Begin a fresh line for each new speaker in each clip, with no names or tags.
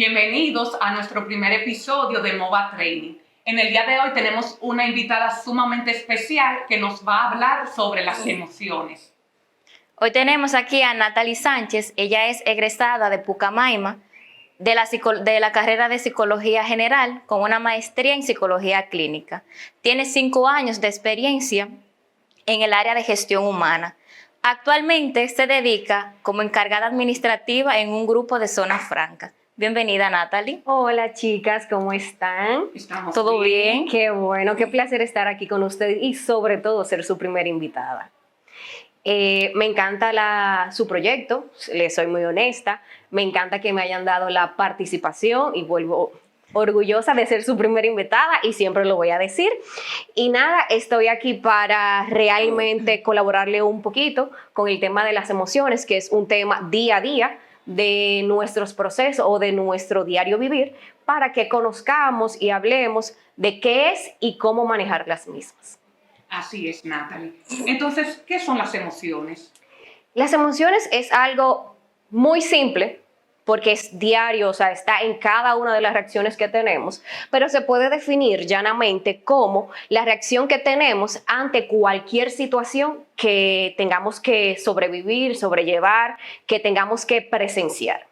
Bienvenidos a nuestro primer episodio de MOVA Training. En el día de hoy tenemos una invitada sumamente especial que nos va a hablar sobre las emociones.
Hoy tenemos aquí a Natalie Sánchez. Ella es egresada de Pucamaima de la carrera de Psicología General con una maestría en Psicología Clínica. Tiene 5 años de experiencia en el área de gestión humana. Actualmente se dedica como encargada administrativa en un grupo de Zona Franca. Bienvenida, Natalie.
Hola, chicas, ¿cómo están?
¿Estamos
¿Todo bien?
Qué bueno, qué placer estar aquí con ustedes y sobre todo ser su primera invitada. Me encanta su proyecto, les soy muy honesta, me encanta que me hayan dado la participación y vuelvo orgullosa de ser su primera invitada y siempre lo voy a decir. Y nada, estoy aquí para realmente colaborarle un poquito con el tema de las emociones, que es un tema día a día de nuestros procesos o de nuestro diario vivir, para que conozcamos y hablemos de qué es y cómo manejar las mismas.
Así es, Natalie. Entonces, ¿qué son las emociones?
Las emociones es algo muy simple porque es diario, o sea, está en cada una de las reacciones que tenemos, pero se puede definir llanamente como la reacción que tenemos ante cualquier situación que tengamos que sobrevivir, sobrellevar, que tengamos que presenciar.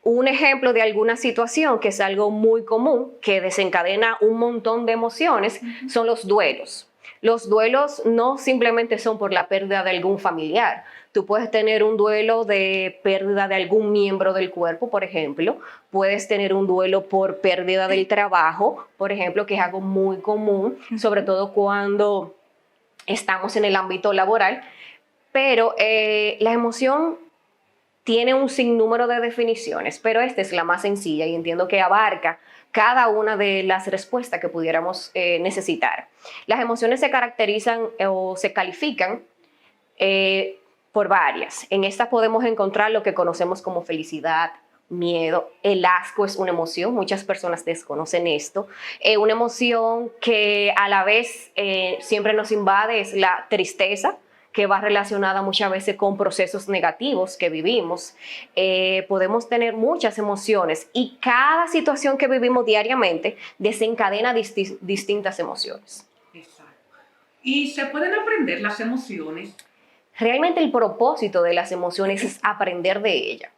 Un ejemplo de alguna situación que es algo muy común, que desencadena un montón de emociones, son los duelos. Los duelos no simplemente son por la pérdida de algún familiar. Tú puedes tener un duelo de pérdida de algún miembro del cuerpo, por ejemplo. Puedes tener un duelo por pérdida del trabajo, por ejemplo, que es algo muy común, sobre todo cuando estamos en el ámbito laboral. Pero la emoción tiene un sinnúmero de definiciones, pero esta es la más sencilla y entiendo que abarca cada una de las respuestas que pudiéramos necesitar. Las emociones se caracterizan o se califican por varias. En estas podemos encontrar lo que conocemos como felicidad, miedo. El asco es una emoción, muchas personas desconocen esto. Una emoción que a la vez siempre nos invade es la tristeza, que va relacionada muchas veces con procesos negativos que vivimos. Podemos tener muchas emociones y cada situación que vivimos diariamente desencadena distintas emociones.
Exacto. ¿Y se pueden aprender las emociones?
Realmente el propósito de las emociones es aprender de ellas.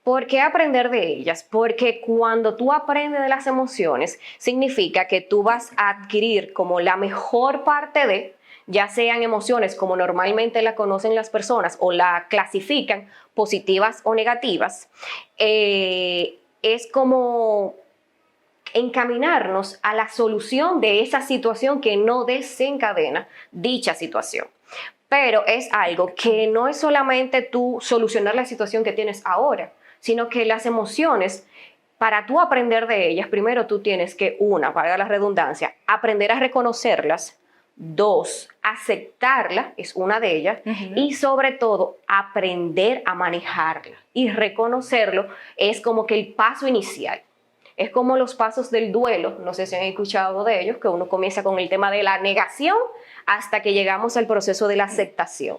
¿Por qué aprender de ellas? Porque cuando tú aprendes de las emociones, significa que tú vas a adquirir como la mejor parte de, ya sean emociones como normalmente la conocen las personas o la clasifican, positivas o negativas, es como encaminarnos a la solución de esa situación que no desencadena dicha situación. Pero es algo que no es solamente tú solucionar la situación que tienes ahora, sino que las emociones, para tú aprender de ellas, primero tú tienes que, una, valga la redundancia, aprender a reconocerlas. 2, aceptarla, es una de ellas, y sobre todo aprender a manejarla. Y reconocerlo es como que el paso inicial. Es como los pasos del duelo, no sé si han escuchado de ellos, que uno comienza con el tema de la negación hasta que llegamos al proceso de la aceptación.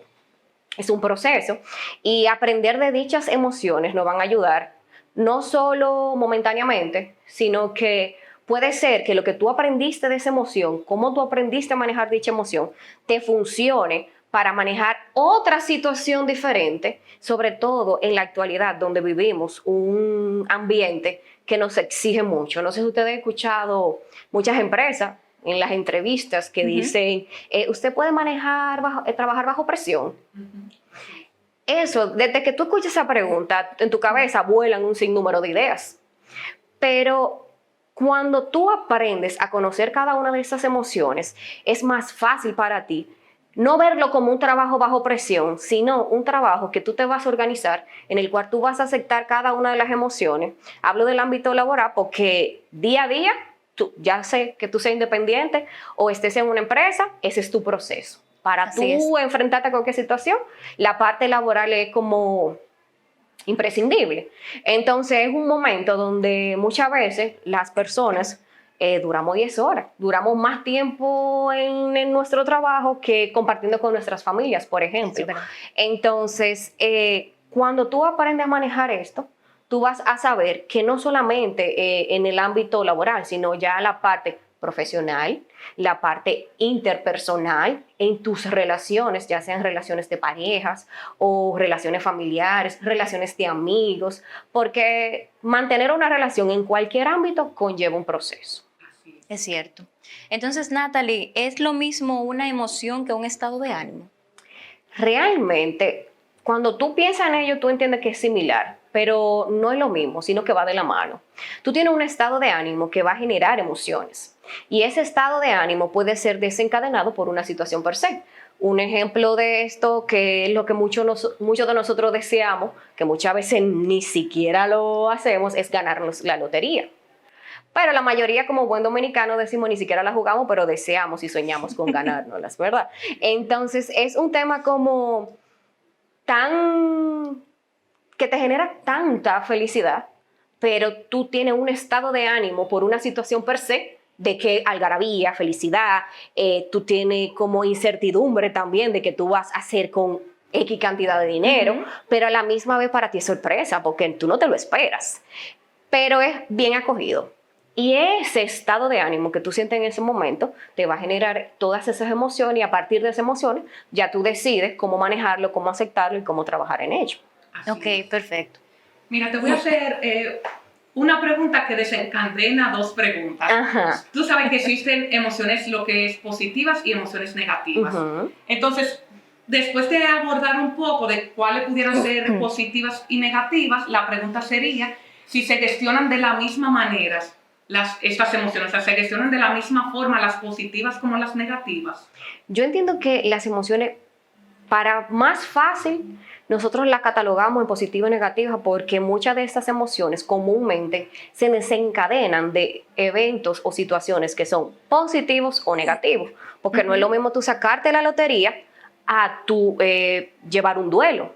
Es un proceso y aprender de dichas emociones nos van a ayudar no solo momentáneamente, sino que puede ser que lo que tú aprendiste de esa emoción, cómo tú aprendiste a manejar dicha emoción, te funcione para manejar otra situación diferente, sobre todo en la actualidad donde vivimos un ambiente que nos exige mucho. No sé si ustedes han escuchado muchas empresas en las entrevistas que dicen, usted puede trabajar bajo presión. Eso, desde que tú escuchas esa pregunta, en tu cabeza vuelan un sinnúmero de ideas. Pero cuando tú aprendes a conocer cada una de esas emociones, es más fácil para ti no verlo como un trabajo bajo presión, sino un trabajo que tú te vas a organizar, en el cual tú vas a aceptar cada una de las emociones. Hablo del ámbito laboral porque día a día, ya sé que tú seas independiente o estés en una empresa, ese es tu proceso. Para tú enfrentarte a cualquier situación, la parte laboral es como imprescindible. Entonces es un momento donde muchas veces las personas duramos 10 horas, duramos más tiempo en nuestro trabajo que compartiendo con nuestras familias, por ejemplo. Sí, entonces, cuando tú aprendes a manejar esto, tú vas a saber que no solamente en el ámbito laboral, sino ya la parte profesional, la parte interpersonal, en tus relaciones, ya sean relaciones de parejas o relaciones familiares, relaciones de amigos, porque mantener una relación en cualquier ámbito conlleva un proceso.
Así es.
Es cierto. Entonces, Natalie, ¿es lo mismo una emoción que un estado de ánimo?
Realmente, cuando tú piensas en ello, tú entiendes que es similar, pero no es lo mismo, sino que va de la mano. Tú tienes un estado de ánimo que va a generar emociones y ese estado de ánimo puede ser desencadenado por una situación per se. Un ejemplo de esto, que es lo que muchos de nosotros deseamos, que muchas veces ni siquiera lo hacemos, es ganarnos la lotería. Pero la mayoría, como buen dominicano, decimos ni siquiera la jugamos, pero deseamos y soñamos con ganárnoslas, ¿verdad? Entonces es un tema como tan que te genera tanta felicidad, pero tú tienes un estado de ánimo por una situación per se de que algarabía, felicidad, tú tienes como incertidumbre también de que tú vas a hacer con X cantidad de dinero, pero a la misma vez para ti es sorpresa porque tú no te lo esperas, pero es bien acogido. Y ese estado de ánimo que tú sientes en ese momento te va a generar todas esas emociones y a partir de esas emociones ya tú decides cómo manejarlo, cómo aceptarlo y cómo trabajar en ello.
Así
Ok,
es.
perfecto.
Mira, te voy a hacer una pregunta que desencadena dos preguntas.
Ajá.
Tú sabes que existen emociones lo que es positivas y emociones negativas. Entonces, después de abordar un poco de cuáles pudieran ser positivas y negativas, la pregunta sería si se gestionan de la misma manera estas emociones, o sea, se gestionan de la misma forma las positivas como las negativas.
Yo entiendo que las emociones, para más fácil, nosotros las catalogamos en positiva y negativa porque muchas de estas emociones comúnmente se desencadenan de eventos o situaciones que son positivos o negativos, porque no es lo mismo tú sacarte la lotería a tú llevar un duelo.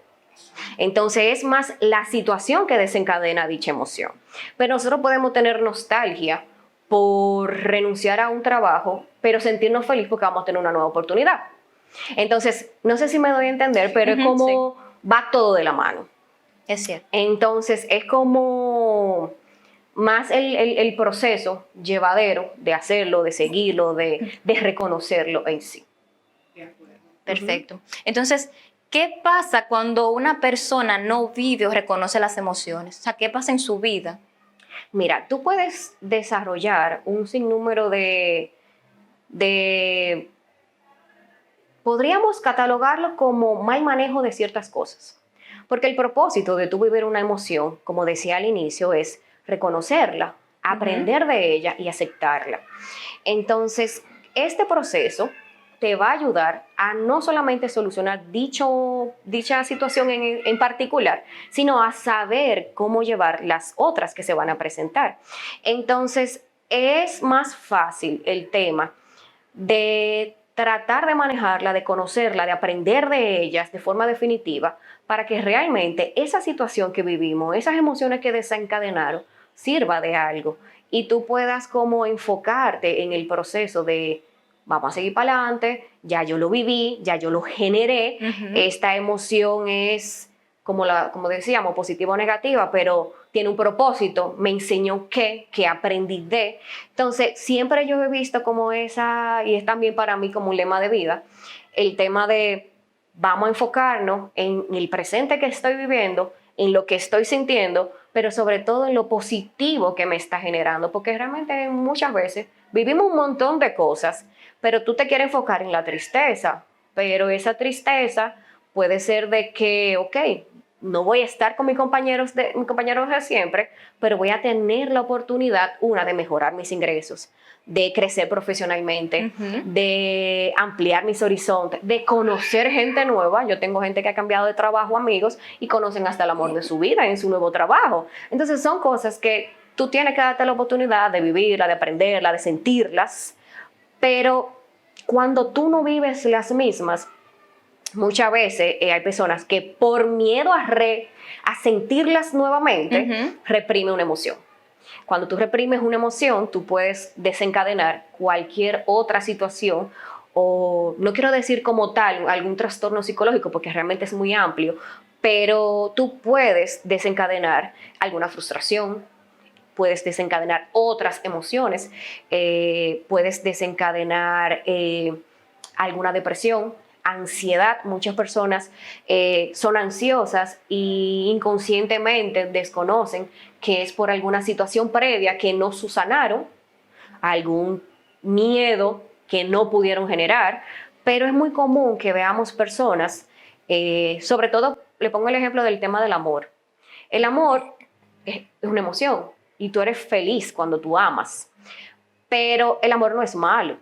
Entonces es más la situación que desencadena dicha emoción. Pero nosotros podemos tener nostalgia por renunciar a un trabajo, pero sentirnos felices porque vamos a tener una nueva oportunidad. Entonces, no sé si me doy a entender, pero es como va todo de la mano.
Es cierto.
Entonces, es como más el proceso llevadero de hacerlo, de seguirlo, de reconocerlo en sí.
De acuerdo.
Perfecto. Entonces, ¿qué pasa cuando una persona no vive o reconoce las emociones? O sea, ¿qué pasa en su vida?
Mira, tú puedes desarrollar un sinnúmero podríamos catalogarlo como mal manejo de ciertas cosas. Porque el propósito de tú vivir una emoción, como decía al inicio, es reconocerla, aprender de ella y aceptarla. Entonces, este proceso te va a ayudar a no solamente solucionar dicha situación en particular, sino a saber cómo llevar las otras que se van a presentar. Entonces, es más fácil el tema de tratar de manejarla, de conocerla, de aprender de ellas de forma definitiva, para que realmente esa situación que vivimos, esas emociones que desencadenaron, sirva de algo y tú puedas como enfocarte en el proceso de vamos a seguir para adelante, ya yo lo viví, ya yo lo generé, esta emoción es, como decíamos, positiva o negativa, pero tiene un propósito, me enseñó qué aprendí de. Entonces, siempre yo he visto como esa, y es también para mí como un lema de vida, el tema de vamos a enfocarnos en el presente que estoy viviendo, en lo que estoy sintiendo, pero sobre todo en lo positivo que me está generando, porque realmente muchas veces vivimos un montón de cosas, pero tú te quieres enfocar en la tristeza, pero esa tristeza puede ser de que, ok, no voy a estar con mis compañeros de siempre, pero voy a tener la oportunidad, de mejorar mis ingresos, de crecer profesionalmente, de ampliar mis horizontes, de conocer gente nueva. Yo tengo gente que ha cambiado de trabajo, amigos, y conocen hasta el amor de su vida en su nuevo trabajo. Entonces son cosas que tú tienes que darte la oportunidad de vivirla, de aprenderla, de sentirlas, pero cuando tú no vives las mismas, muchas veces hay personas que por miedo a sentirlas nuevamente, reprime una emoción. Cuando tú reprimes una emoción, tú puedes desencadenar cualquier otra situación, o no quiero decir como tal algún trastorno psicológico porque realmente es muy amplio, pero tú puedes desencadenar alguna frustración, puedes desencadenar otras emociones, puedes desencadenar alguna depresión, ansiedad. Muchas personas son ansiosas y inconscientemente desconocen que es por alguna situación previa que no subsanaron, algún miedo que no pudieron generar, pero es muy común que veamos personas, sobre todo, le pongo el ejemplo del tema del amor. El amor es una emoción y tú eres feliz cuando tú amas, pero el amor no es malo.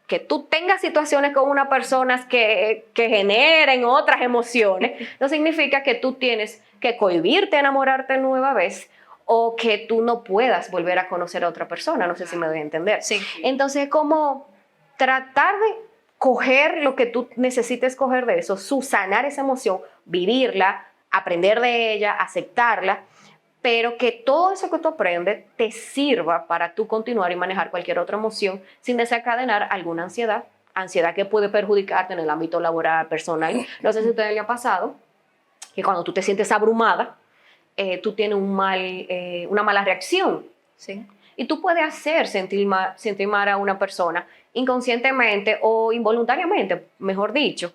Que tú tengas situaciones con una persona que generen otras emociones, no significa que tú tienes que cohibirte a enamorarte nueva vez o que tú no puedas volver a conocer a otra persona. No sé si me doy a entender.
Sí.
Entonces, como tratar de coger lo que tú necesites coger de eso, subsanar esa emoción, vivirla, aprender de ella, aceptarla, pero que todo eso que tú aprendes te sirva para tú continuar y manejar cualquier otra emoción sin desencadenar alguna ansiedad que puede perjudicarte en el ámbito laboral, personal. No sé si a ustedes les ha pasado que cuando tú te sientes abrumada, tú tienes una mala reacción.
Sí.
Y tú puedes hacer sentir mal a una persona inconscientemente o involuntariamente, mejor dicho,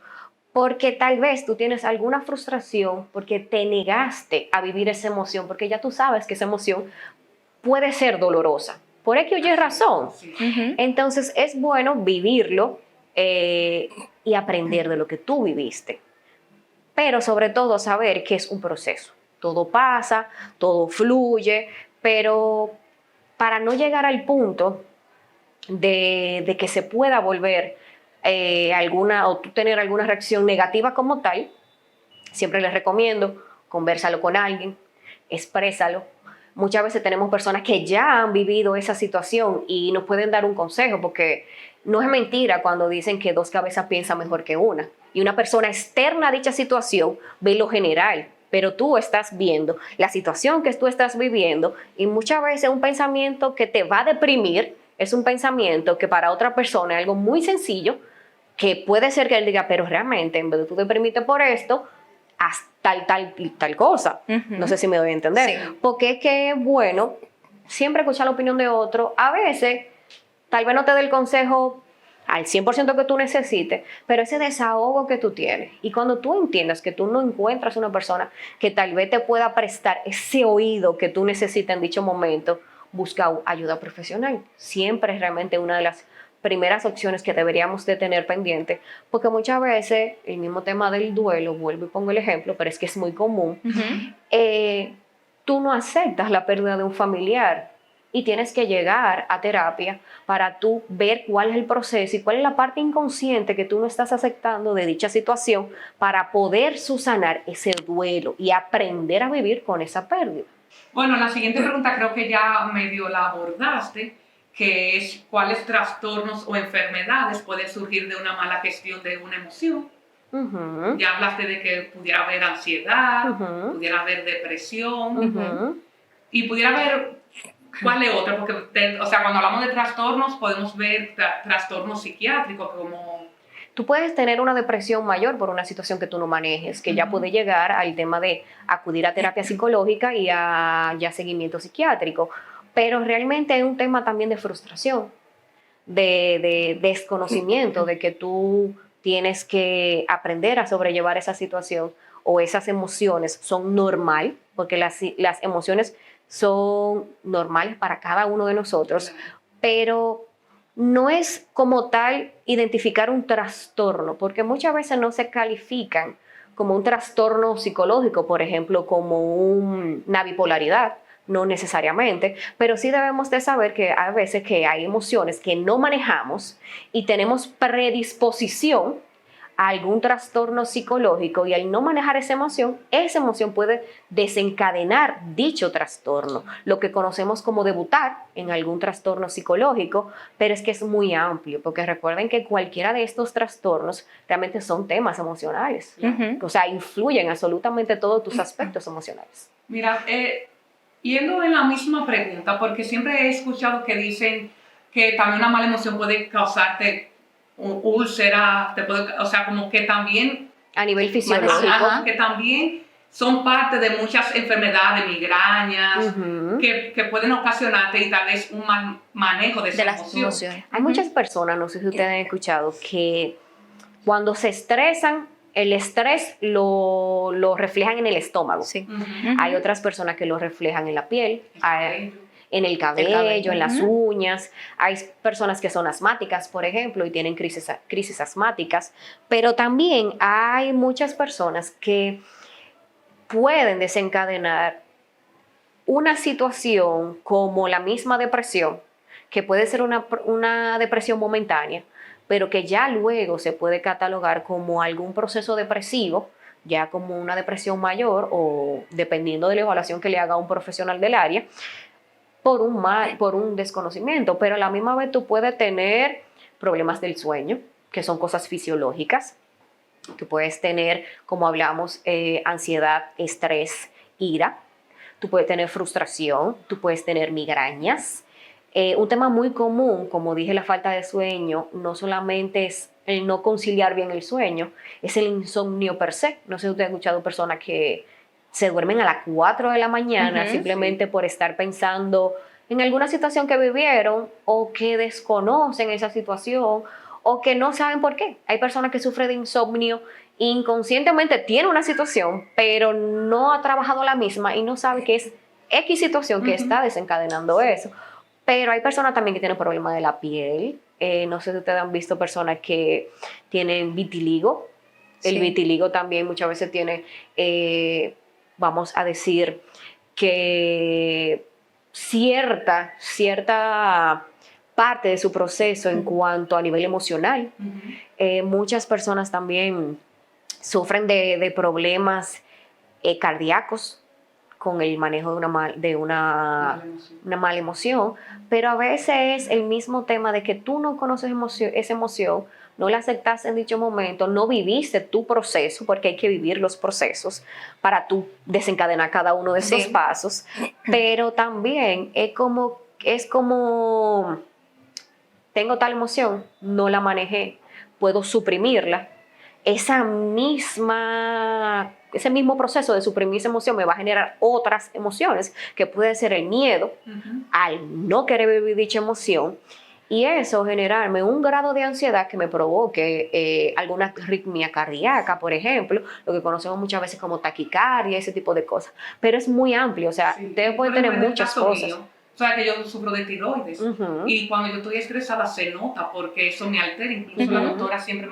porque tal vez tú tienes alguna frustración porque te negaste a vivir esa emoción, porque ya tú sabes que esa emoción puede ser dolorosa. Por X o Y razón. Entonces es bueno vivirlo y aprender de lo que tú viviste. Pero sobre todo saber que es un proceso. Todo pasa, todo fluye, pero para no llegar al punto de que se pueda volver o tú tener alguna reacción negativa como tal, siempre les recomiendo, conversalo con alguien, exprésalo. Muchas veces tenemos personas que ya han vivido esa situación y nos pueden dar un consejo, porque no es mentira cuando dicen que dos cabezas piensan mejor que una. Y una persona externa a dicha situación ve lo general, pero tú estás viendo la situación que tú estás viviendo y muchas veces un pensamiento que te va a deprimir es un pensamiento que para otra persona es algo muy sencillo, que puede ser que él diga, pero realmente en vez de tú deprimirte por esto, haz tal cosa. No sé si me doy a entender.
Sí.
Porque es que es bueno siempre escuchar la opinión de otro. A veces, tal vez no te dé el consejo al 100% que tú necesites, pero ese desahogo que tú tienes. Y cuando tú entiendas que tú no encuentras una persona que tal vez te pueda prestar ese oído que tú necesitas en dicho momento, busca ayuda profesional. Siempre es realmente una de las primeras opciones que deberíamos de tener pendiente, porque muchas veces el mismo tema del duelo, vuelvo y pongo el ejemplo, pero es que es muy común, tú no aceptas la pérdida de un familiar y tienes que llegar a terapia para tú ver cuál es el proceso y cuál es la parte inconsciente que tú no estás aceptando de dicha situación para poder subsanar ese duelo y aprender a vivir con esa pérdida.
Bueno, la siguiente pregunta creo que ya medio la abordaste, que es cuáles trastornos o enfermedades pueden surgir de una mala gestión de una emoción. Ya hablaste de que pudiera haber ansiedad, pudiera haber depresión y pudiera haber, ¿cuál es otra? Porque, cuando hablamos de trastornos podemos ver trastornos psiquiátricos como...
Tú puedes tener una depresión mayor por una situación que tú no manejes, que ya puede llegar al tema de acudir a terapia psicológica y a ya seguimiento psiquiátrico. Pero realmente hay un tema también de frustración, de desconocimiento, de que tú tienes que aprender a sobrellevar esa situación o esas emociones son normal, porque las emociones son normales para cada uno de nosotros, pero no es como tal identificar un trastorno, porque muchas veces no se califican como un trastorno psicológico, por ejemplo, como una bipolaridad. No necesariamente, pero sí debemos de saber que a veces que hay emociones que no manejamos y tenemos predisposición a algún trastorno psicológico y al no manejar esa emoción puede desencadenar dicho trastorno, lo que conocemos como debutar en algún trastorno psicológico, pero es que es muy amplio, porque recuerden que cualquiera de estos trastornos realmente son temas emocionales, o sea, influyen absolutamente todos tus aspectos emocionales.
Mira, yendo en la misma pregunta, porque siempre he escuchado que dicen que también una mala emoción puede causarte úlcera, como que también
A nivel fisiológico.
Ajá, que también son parte de muchas enfermedades, migrañas, que pueden ocasionarte y tal vez un mal manejo de esa
las
emoción.
emociones.
Hay muchas personas, no sé si ustedes han escuchado, que cuando se estresan, el estrés lo reflejan en el estómago.
Sí.
Hay otras personas que lo reflejan en la piel, en el
cabello.
cabello, en las uñas. Hay personas que son asmáticas, por ejemplo, y tienen crisis asmáticas. Pero también hay muchas personas que pueden desencadenar una situación como la misma depresión, que puede ser una depresión momentánea, pero que ya luego se puede catalogar como algún proceso depresivo, ya como una depresión mayor o dependiendo de la evaluación que le haga un profesional del área, por un desconocimiento. Pero a la misma vez tú puedes tener problemas del sueño, que son cosas fisiológicas. Tú puedes tener, como hablamos, ansiedad, estrés, ira. Tú puedes tener frustración, tú puedes tener migrañas. Un tema muy común, como dije, la falta de sueño, no solamente es el no conciliar bien el sueño, es el insomnio per se. No sé si usted ha escuchado personas que se duermen a las 4 de la mañana simplemente por estar pensando en alguna situación que vivieron o que desconocen esa situación o que no saben por qué. Hay personas que sufren de insomnio inconscientemente, tiene una situación, pero no ha trabajado la misma y no sabe que es X situación que está desencadenando eso. Pero hay personas también que tienen problemas de la piel. No sé si ustedes han visto personas que tienen vitiligo. El vitiligo también muchas veces tiene, vamos a decir, que cierta parte de su proceso en cuanto a nivel emocional. Muchas personas también sufren de problemas cardíacos con el manejo de una mala emoción, pero a veces es el mismo tema de que tú no conoces esa emoción, no la aceptaste en dicho momento, no viviste tu proceso, porque hay que vivir los procesos para tú desencadenar cada uno de esos pasos, pero también es como tengo tal emoción, no la manejé, puedo suprimirla. Ese mismo proceso de suprimir esa emoción me va a generar otras emociones, que puede ser el miedo al no querer vivir dicha emoción, y eso generarme un grado de ansiedad que me provoque alguna arritmia cardíaca, por ejemplo, lo que conocemos muchas veces como taquicardia, ese tipo de cosas. Pero es muy amplio, o sea, ustedes pueden tener muchas cosas.
O sea, que yo sufro de tiroides y cuando yo estoy estresada se nota porque eso me altera. Incluso la doctora siempre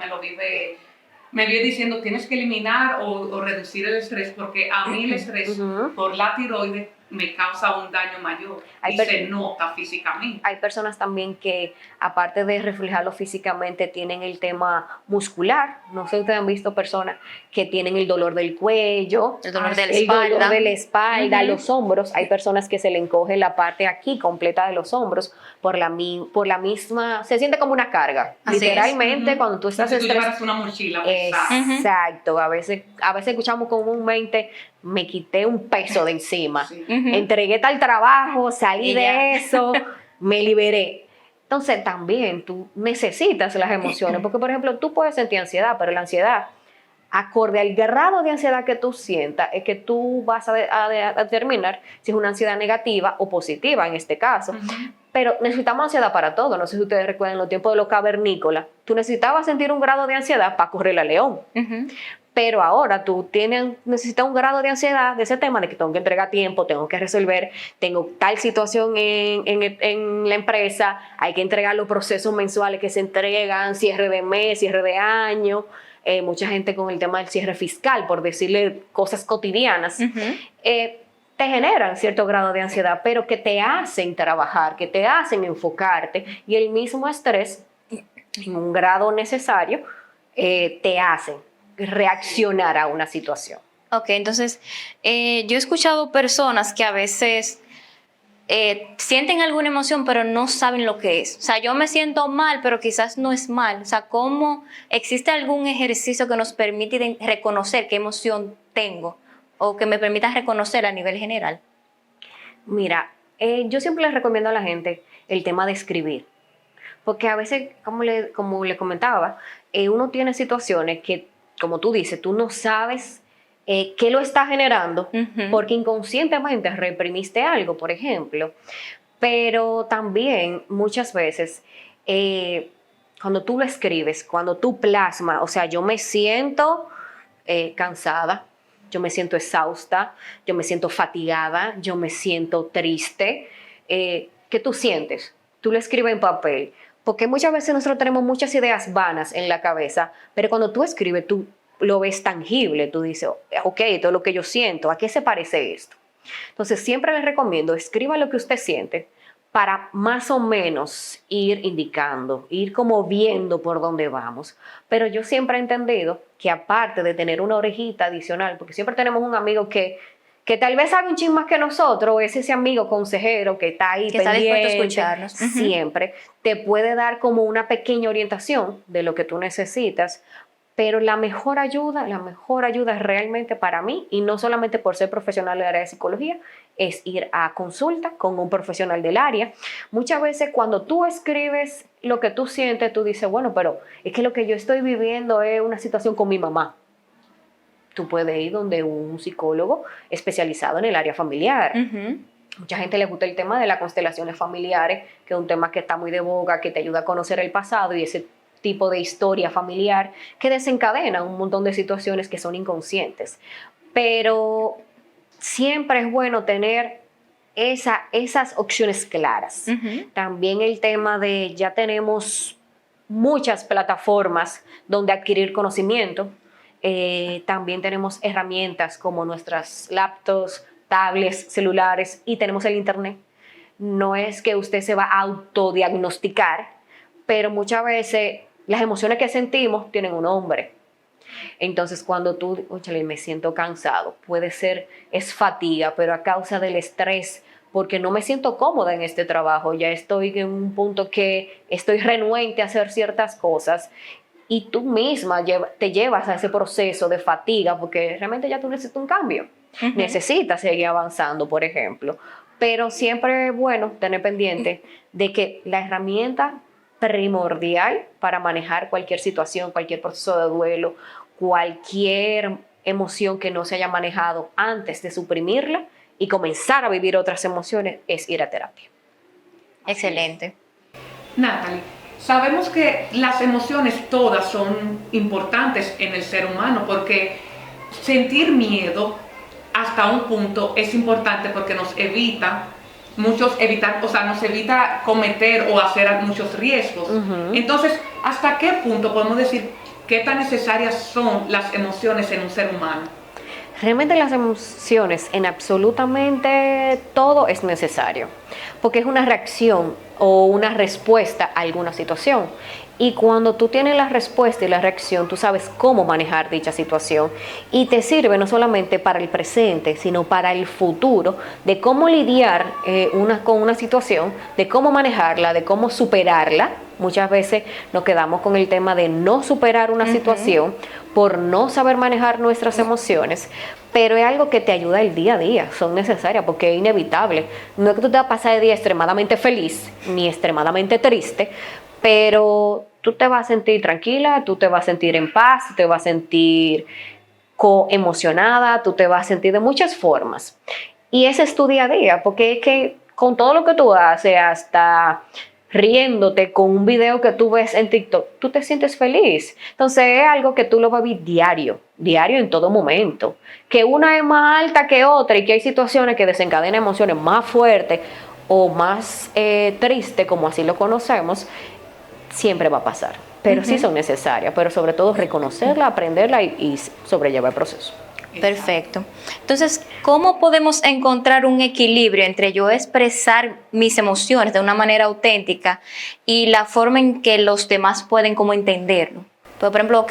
me vive diciendo tienes que eliminar o reducir el estrés porque a mí el estrés por la tiroides me causa un daño mayor y se nota físicamente.
Hay personas también que, aparte de reflejarlo físicamente, tienen el tema muscular. No sé si ustedes han visto personas que tienen el dolor del cuello,
el dolor de
la espalda, los hombros. Hay personas que se le encoge la parte aquí completa de los hombros por la misma, se siente como una carga.
Así
literalmente, cuando tú estás
estresado. Una mochila pesada.
Exacto. A veces escuchamos comúnmente, me quité un peso de encima, entregué tal trabajo, salí de eso, me liberé. Entonces también tú necesitas las emociones, porque por ejemplo tú puedes sentir ansiedad, pero la ansiedad, acorde al grado de ansiedad que tú sientas, es que tú vas a determinar si es una ansiedad negativa o positiva en este caso. Pero necesitamos ansiedad para todo. No sé si ustedes recuerdan los tiempos de los cavernícolas. Tú necesitabas sentir un grado de ansiedad para correr al león. Pero ahora tú necesitas un grado de ansiedad de ese tema de que tengo que entregar tiempo, tengo que resolver, tengo tal situación en la empresa, hay que entregar los procesos mensuales que se entregan, cierre de mes, cierre de año, mucha gente con el tema del cierre fiscal, por decirle cosas cotidianas, te generan cierto grado de ansiedad, pero que te hacen trabajar, que te hacen enfocarte, y el mismo estrés, en un grado necesario, te hacen reaccionar a una situación.
Ok, entonces yo he escuchado personas que a veces sienten alguna emoción pero no saben lo que es. O sea, yo me siento mal, pero quizás no es mal. O sea, ¿cómo existe algún ejercicio que nos permite reconocer qué emoción tengo o que me permita reconocer a nivel general?
Mira, yo siempre les recomiendo a la gente el tema de escribir, porque a veces, como le comentaba, uno tiene situaciones que como tú dices, tú no sabes qué lo está generando, porque inconscientemente reprimiste algo, por ejemplo. Pero también muchas veces, cuando tú lo escribes, cuando tú plasmas, o sea, yo me siento cansada, yo me siento exhausta, yo me siento fatigada, yo me siento triste. ¿Qué tú sientes? Tú lo escribes en papel. Porque muchas veces nosotros tenemos muchas ideas vanas en la cabeza, pero cuando tú escribes, tú lo ves tangible, tú dices, ok, todo lo que yo siento, ¿a qué se parece esto? Entonces siempre les recomiendo, escriba lo que usted siente para más o menos ir indicando, ir como viendo por dónde vamos. Pero yo siempre he entendido que aparte de tener una orejita adicional, porque siempre tenemos un amigo que tal vez sabe un chin más que nosotros, es ese amigo consejero que está ahí
Que está
pendiente,
dispuesto a escucharnos.
siempre, te puede dar como una pequeña orientación de lo que tú necesitas. Pero la mejor ayuda realmente para mí, y no solamente por ser profesional del área de psicología, es ir a consulta con un profesional del área. Muchas veces cuando tú escribes lo que tú sientes, tú dices, bueno, pero es que lo que yo estoy viviendo es una situación con mi mamá. Tú puedes ir donde un psicólogo especializado en el área familiar. Mucha gente le gusta el tema de las constelaciones familiares, que es un tema que está muy de boga, que te ayuda a conocer el pasado y ese tipo de historia familiar que desencadena un montón de situaciones que son inconscientes. Pero siempre es bueno tener esas opciones claras. También el tema de ya tenemos muchas plataformas donde adquirir conocimiento. También tenemos herramientas como nuestras laptops, tablets, celulares, y tenemos el internet. No es que usted se va a autodiagnosticar, pero muchas veces las emociones que sentimos tienen un nombre. Entonces, cuando tú, óchale, me siento cansado, puede ser, es fatiga, pero a causa del estrés, porque no me siento cómoda en este trabajo, ya estoy en un punto que estoy renuente a hacer ciertas cosas, y tú misma te llevas a ese proceso de fatiga, porque realmente ya tú necesitas un cambio. Necesitas seguir avanzando, por ejemplo. Pero siempre es bueno tener pendiente de que la herramienta primordial para manejar cualquier situación, cualquier proceso de duelo, cualquier emoción que no se haya manejado antes de suprimirla y comenzar a vivir otras emociones, es ir a terapia.
Excelente.
Natalie, sabemos que las emociones todas son importantes en el ser humano, porque sentir miedo hasta un punto es importante porque nos evita cometer o hacer muchos riesgos. Entonces, ¿hasta qué punto podemos decir qué tan necesarias son las emociones en un ser humano?
Realmente las emociones en absolutamente todo es necesario, porque es una reacción o una respuesta a alguna situación. Y cuando tú tienes la respuesta y la reacción, tú sabes cómo manejar dicha situación, y te sirve no solamente para el presente, sino para el futuro, de cómo lidiar con una situación, de cómo manejarla, de cómo superarla. Muchas veces nos quedamos con el tema de no superar una situación por no saber manejar nuestras emociones, pero es algo que te ayuda el día a día, son necesarias porque es inevitable. No es que tú te vas a pasar de día extremadamente feliz ni extremadamente triste, pero tú te vas a sentir tranquila, tú te vas a sentir en paz, tú te vas a sentir emocionada, tú te vas a sentir de muchas formas. Y ese es tu día a día, porque es que con todo lo que tú haces, hasta riéndote con un video que tú ves en TikTok, tú te sientes feliz. Entonces es algo que tú lo vas a vivir diario en todo momento. Que una es más alta que otra y que hay situaciones que desencadenan emociones más fuertes o más tristes, como así lo conocemos, siempre va a pasar. Pero sí son necesarias, pero sobre todo reconocerla, aprenderla y sobrellevar el proceso.
Perfecto. Entonces, ¿cómo podemos encontrar un equilibrio entre yo expresar mis emociones de una manera auténtica y la forma en que los demás pueden como entenderlo? Por ejemplo,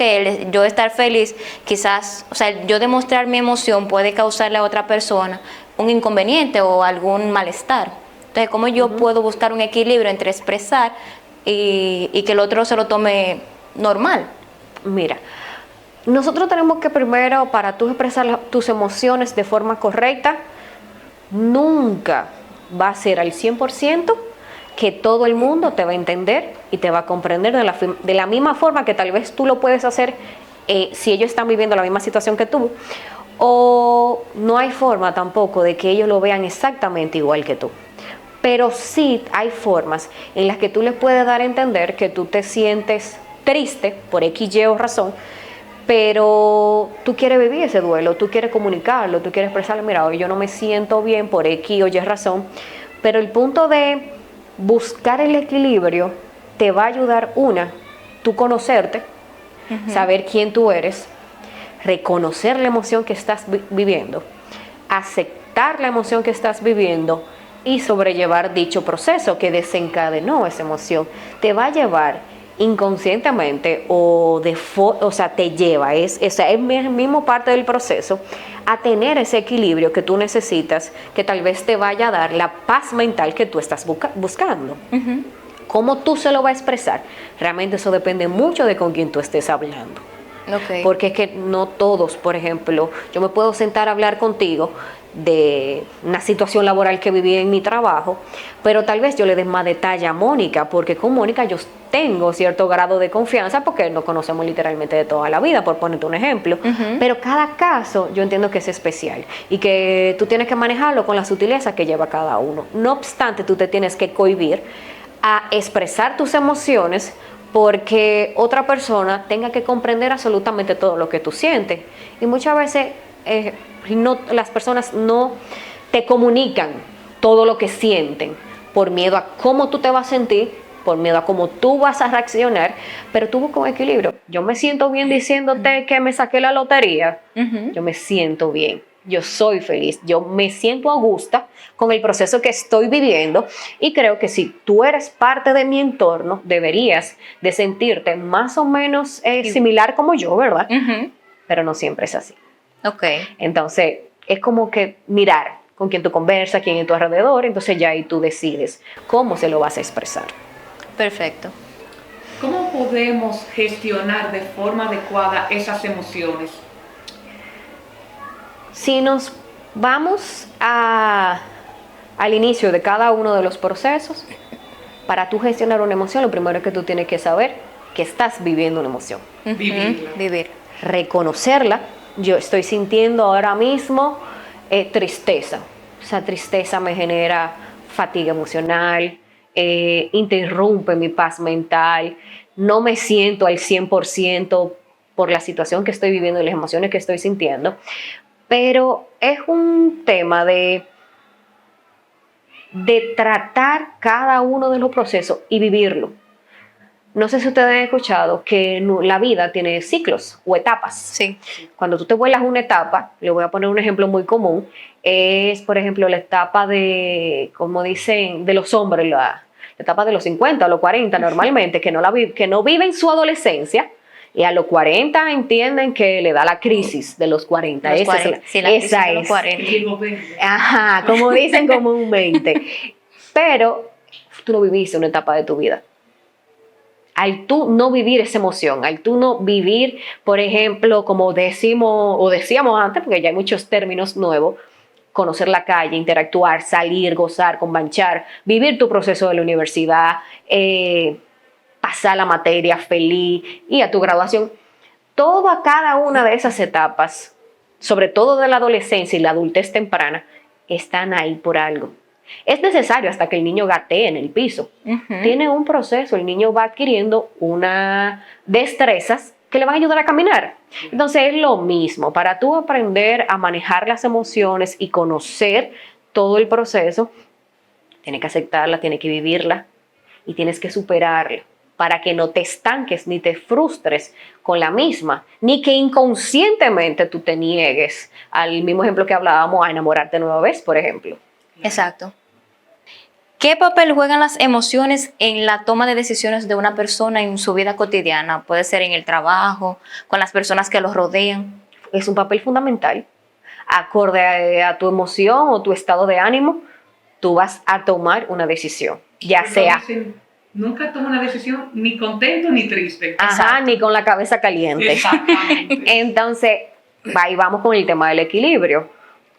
yo estar feliz, quizás, o sea, yo demostrar mi emoción puede causarle a otra persona un inconveniente o algún malestar. Entonces, ¿cómo yo puedo buscar un equilibrio entre expresar y que el otro se lo tome normal?
Mira, nosotros tenemos que primero, para tú expresar tus emociones de forma correcta, nunca va a ser al 100% que todo el mundo te va a entender y te va a comprender de la misma forma que tal vez tú lo puedes hacer si ellos están viviendo la misma situación que tú, o no hay forma tampoco de que ellos lo vean exactamente igual que tú. Pero sí hay formas en las que tú les puedes dar a entender que tú te sientes triste por X, Y o razón, pero tú quieres vivir ese duelo, tú quieres comunicarlo, tú quieres expresarle, mira, hoy yo no me siento bien por X o Y razón, pero el punto de buscar el equilibrio te va a ayudar, tú conocerte, saber quién tú eres, reconocer la emoción que estás viviendo, aceptar la emoción que estás viviendo y sobrellevar dicho proceso que desencadenó esa emoción. Te va a llevar inconscientemente te lleva, es mismo parte del proceso, a tener ese equilibrio que tú necesitas, que tal vez te vaya a dar la paz mental que tú estás buscando. ¿Cómo tú se lo vas a expresar? Realmente eso depende mucho de con quién tú estés hablando.
Okay.
Porque es que no todos, por ejemplo, yo me puedo sentar a hablar contigo de una situación laboral que viví en mi trabajo, pero tal vez yo le dé más detalle a Mónica, porque con Mónica yo tengo cierto grado de confianza porque nos conocemos literalmente de toda la vida, por ponerte un ejemplo, pero cada caso yo entiendo que es especial y que tú tienes que manejarlo con la sutileza que lleva cada uno. No obstante, tú te tienes que cohibir a expresar tus emociones porque otra persona tenga que comprender absolutamente todo lo que tú sientes. Y muchas veces las personas no te comunican todo lo que sienten por miedo a cómo tú te vas a sentir, por miedo a cómo tú vas a reaccionar, pero tú buscas un equilibrio. Yo me siento bien diciéndote que me saqué la lotería, yo me siento bien. Yo soy feliz, yo me siento a gusto con el proceso que estoy viviendo y creo que si tú eres parte de mi entorno, deberías de sentirte más o menos similar como yo, ¿verdad? Pero no siempre es así.
Okay.
Entonces, es como que mirar con quién tú conversas, quién es tu alrededor, entonces ya ahí tú decides cómo se lo vas a expresar.
Perfecto.
¿Cómo podemos gestionar de forma adecuada esas emociones?
Si nos vamos al inicio de cada uno de los procesos, para tú gestionar una emoción, lo primero es que tú tienes que saber que estás viviendo una emoción.
Vivir.
Reconocerla. Yo estoy sintiendo ahora mismo tristeza. Esa tristeza me genera fatiga emocional, interrumpe mi paz mental, no me siento al 100% por la situación que estoy viviendo y las emociones que estoy sintiendo. Pero es un tema de tratar cada uno de los procesos y vivirlo. No sé si ustedes han escuchado que la vida tiene ciclos o etapas.
Sí.
Cuando tú te vuelas una etapa, le voy a poner un ejemplo muy común, es por ejemplo la etapa como dicen, de los hombres, la etapa de los 50 o los 40 normalmente, que no viven su adolescencia. Y a los 40 entienden que le da la crisis de los 40.
Los 40. Sí, la crisis de los 40.
Ajá, como dicen comúnmente. Pero tú no viviste una etapa de tu vida. Al tú no vivir esa emoción, al tú no vivir, por ejemplo, como decíamos antes, porque ya hay muchos términos nuevos, conocer la calle, interactuar, salir, gozar, convanchar, vivir tu proceso de la universidad, pasar la materia feliz y a tu graduación. Toda cada una de esas etapas, sobre todo de la adolescencia y la adultez temprana, están ahí por algo. Es necesario hasta que el niño gatee en el piso. Tiene un proceso, el niño va adquiriendo unas destrezas que le van a ayudar a caminar. Entonces es lo mismo, para tú aprender a manejar las emociones y conocer todo el proceso, tienes que aceptarla, tienes que vivirla y tienes que superarla, para que no te estanques ni te frustres con la misma, ni que inconscientemente tú te niegues al mismo ejemplo que hablábamos, a enamorarte nueva vez, por ejemplo.
Exacto. ¿Qué papel juegan las emociones en la toma de decisiones de una persona en su vida cotidiana? Puede ser en el trabajo, con las personas que los rodean.
Es un papel fundamental. Acorde a tu emoción o tu estado de ánimo, tú vas a tomar una decisión, ya sea...
Nunca tomo una decisión ni contento ni triste.
Ajá, ni con la cabeza caliente.
Exactamente.
Entonces, ahí vamos con el tema del equilibrio.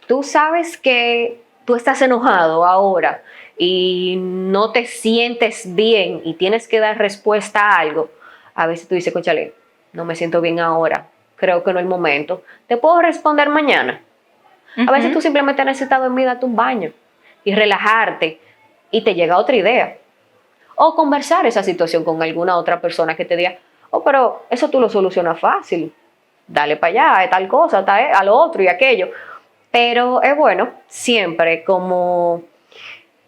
Tú sabes que tú estás enojado ahora y no te sientes bien y tienes que dar respuesta a algo. A veces tú dices, cónchale, no me siento bien ahora, creo que no es el momento. ¿Te puedo responder mañana? A veces tú simplemente necesitas dormir, darte un baño y relajarte y te llega otra idea. O conversar esa situación con alguna otra persona que te diga, oh, pero eso tú lo solucionas fácil. Dale para allá, tal cosa, a lo otro y aquello. Pero es bueno siempre como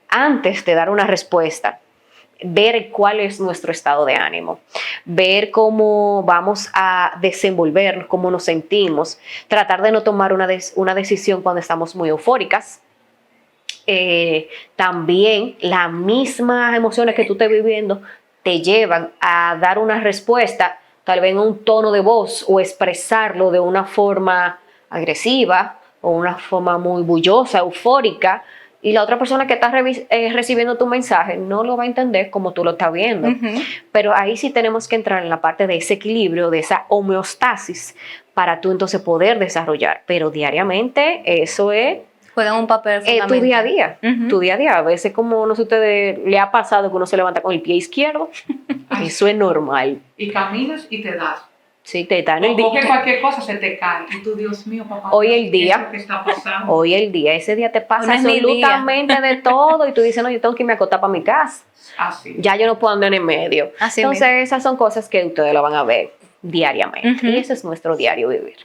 antes de dar una respuesta, ver cuál es nuestro estado de ánimo, ver cómo vamos a desenvolvernos, cómo nos sentimos, tratar de no tomar una decisión cuando estamos muy eufóricas. También las mismas emociones que tú estés viviendo te llevan a dar una respuesta, tal vez en un tono de voz o expresarlo de una forma agresiva o una forma muy bullosa, eufórica, y la otra persona que está recibiendo tu mensaje no lo va a entender como tú lo estás viendo. Pero ahí sí tenemos que entrar en la parte de ese equilibrio, de esa homeostasis, para tú entonces poder desarrollar. Pero diariamente eso es
juegan un papel fundamental.
tu día a día, tu día a día. A veces, como no sé a ustedes le ha pasado que uno se levanta con el pie izquierdo, eso es normal.
Y caminas y te das.
Sí, te da en el día.
O que cualquier cosa se te cae. Y tú, Dios mío, papá.
Hoy el día.
¿Qué es lo que está pasando?
Hoy el día. Ese día te pasa
No es
absolutamente de todo y tú dices, no, yo tengo que irme a acostar para mi casa.
Así.
Ya yo no puedo andar en medio.
Así
Entonces,
mismo.
esas son cosas que ustedes lo van a ver diariamente. Y ese es nuestro diario vivir.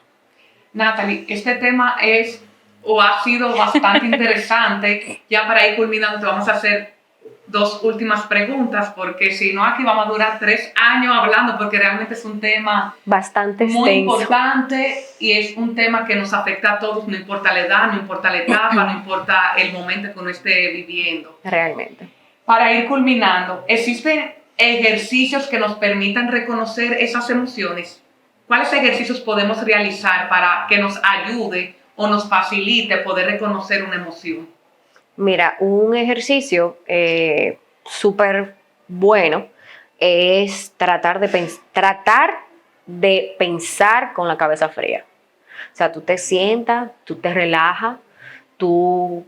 Natalie, este tema es o ha sido bastante interesante. Ya para ir culminando te vamos a hacer 2 últimas preguntas, porque si no aquí vamos a durar 3 años hablando, porque realmente es un tema
bastante
muy
extenso.
importante y es un tema que nos afecta a todos, no importa la edad, no importa la etapa, no importa el momento que uno esté viviendo.
Realmente.
Para ir culminando, ¿existen ejercicios que nos permitan reconocer esas emociones? ¿Cuáles ejercicios podemos realizar para que nos ayude o nos facilite poder reconocer una emoción?
Mira, un ejercicio súper bueno es tratar de pensar con la cabeza fría. O sea, tú te sientas, tú te relajas, tú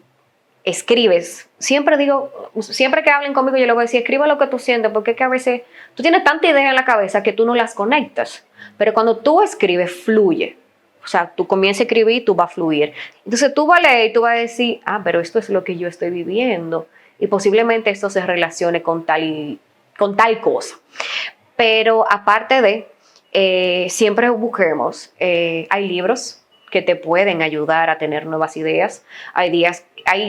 escribes. Siempre que hablen conmigo yo les voy a decir, escribe lo que tú sientes, porque es que a veces tú tienes tanta idea en la cabeza que tú no las conectas. Pero cuando tú escribes, fluye. O sea, tú comienzas a escribir y tú vas a fluir. Entonces tú vas a leer y tú vas a decir, pero esto es lo que yo estoy viviendo. Y posiblemente esto se relacione con tal cosa. Pero aparte de, siempre busquemos, hay libros que te pueden ayudar a tener nuevas ideas. Hay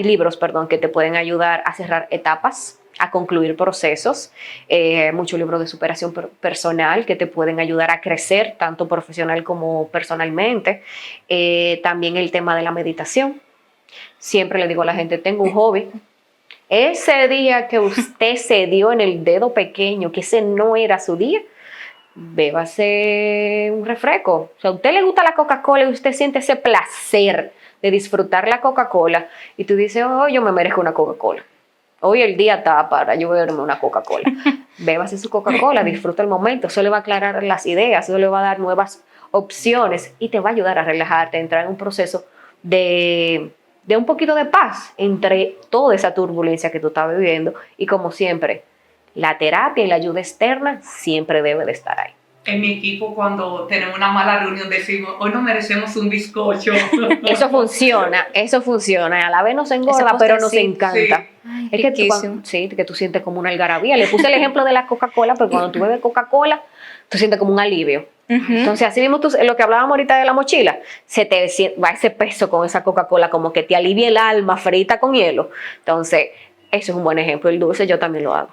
libros, que te pueden ayudar a cerrar etapas, a concluir procesos, muchos libros de superación personal que te pueden ayudar a crecer tanto profesional como personalmente. También el tema de la meditación. Siempre le digo a la gente, tengo un hobby. Ese día que usted se dio en el dedo pequeño, que ese no era su día, bébase un refresco. O sea, a usted le gusta la Coca-Cola y usted siente ese placer de disfrutar la Coca-Cola y tú dices, oh, yo me merezco una Coca-Cola. Hoy el día está para yo beberme una Coca-Cola. Bébase su Coca-Cola, disfruta el momento. Eso le va a aclarar las ideas, eso le va a dar nuevas opciones y te va a ayudar a relajarte, a entrar en un proceso de un poquito de paz entre toda esa turbulencia que tú estás viviendo. Y como siempre, la terapia y la ayuda externa siempre debe de estar ahí.
En mi equipo, cuando tenemos una mala reunión, decimos, hoy no merecemos un bizcocho.
Eso funciona. A la vez nos engorda, pero nos encanta.
Sí.
Ay,
es que tú sientes como una algarabía. Le puse el ejemplo de la Coca-Cola, porque cuando tú bebes Coca-Cola, tú sientes como un alivio. Entonces, así mismo lo que hablábamos ahorita de la mochila, se te va ese peso con esa Coca-Cola, como que te alivia el alma frita con hielo. Entonces, eso es un buen ejemplo. El dulce yo también lo hago,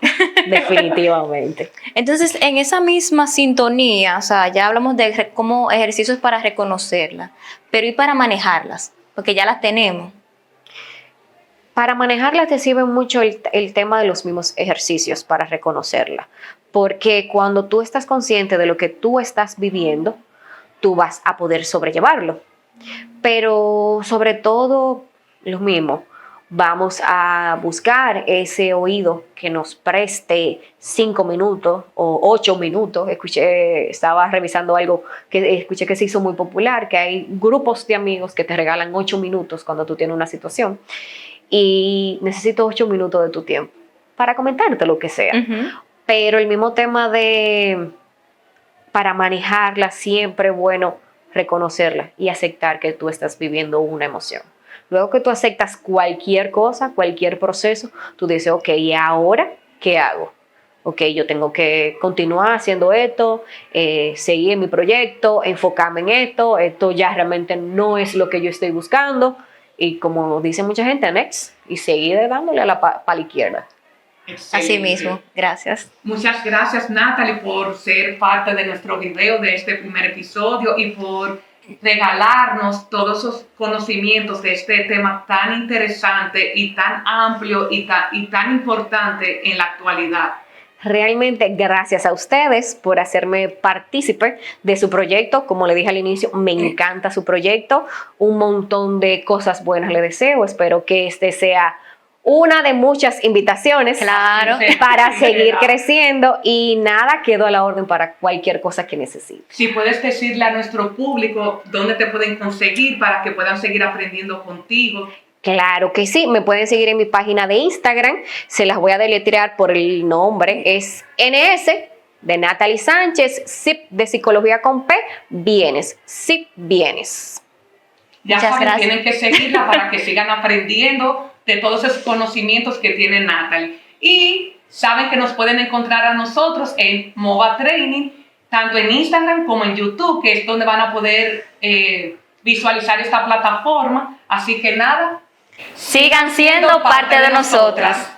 definitivamente.
Entonces, en esa misma sintonía, o sea, ya hablamos de como ejercicios para reconocerlas, pero ¿y para manejarlas? Porque ya las tenemos.
Para manejarlas te sirve mucho el tema de los mismos ejercicios para reconocerla. Porque cuando tú estás consciente de lo que tú estás viviendo, tú vas a poder sobrellevarlo. Pero sobre todo, lo mismo, vamos a buscar ese oído que nos preste 5 minutos o 8 minutos. Estaba revisando algo que escuché que se hizo muy popular, que hay grupos de amigos que te regalan 8 minutos cuando tú tienes una situación. Y necesito 8 minutos de tu tiempo para comentarte lo que sea. Pero el mismo tema para manejarla siempre, bueno, reconocerla y aceptar que tú estás viviendo una emoción. Luego que tú aceptas cualquier cosa, cualquier proceso, tú dices, ok, ¿y ahora qué hago? Ok, yo tengo que continuar haciendo esto, seguir en mi proyecto, enfocarme en esto ya realmente no es lo que yo estoy buscando. Y como dice mucha gente, next, y seguir dándole a la izquierda.
Así mismo, gracias.
Muchas gracias, Natalie, por ser parte de nuestro video de este primer episodio y por regalarnos todos esos conocimientos de este tema tan interesante y tan amplio y tan importante en la actualidad.
Realmente gracias a ustedes por hacerme partícipe de su proyecto. Como le dije al inicio, me encanta su proyecto. Un montón de cosas buenas le deseo. Espero que este sea una de muchas invitaciones,
claro,
para seguir creciendo, y nada, quedo a la orden para cualquier cosa que necesite.
Si puedes decirle a nuestro público dónde te pueden conseguir para que puedan seguir aprendiendo contigo.
Claro que sí, me pueden seguir en mi página de Instagram, se las voy a deletrear por el nombre, es NS de Natalie Sánchez, SIP de Psicología con P, Bienes, SIP Bienes.
Ya saben, tienen que seguirla para que sigan aprendiendo de todos esos conocimientos que tiene Natalie. Y saben que nos pueden encontrar a nosotros en MOVA Training, tanto en Instagram como en YouTube, que es donde van a poder visualizar esta plataforma. Así que nada,
sigan siendo parte de nosotras.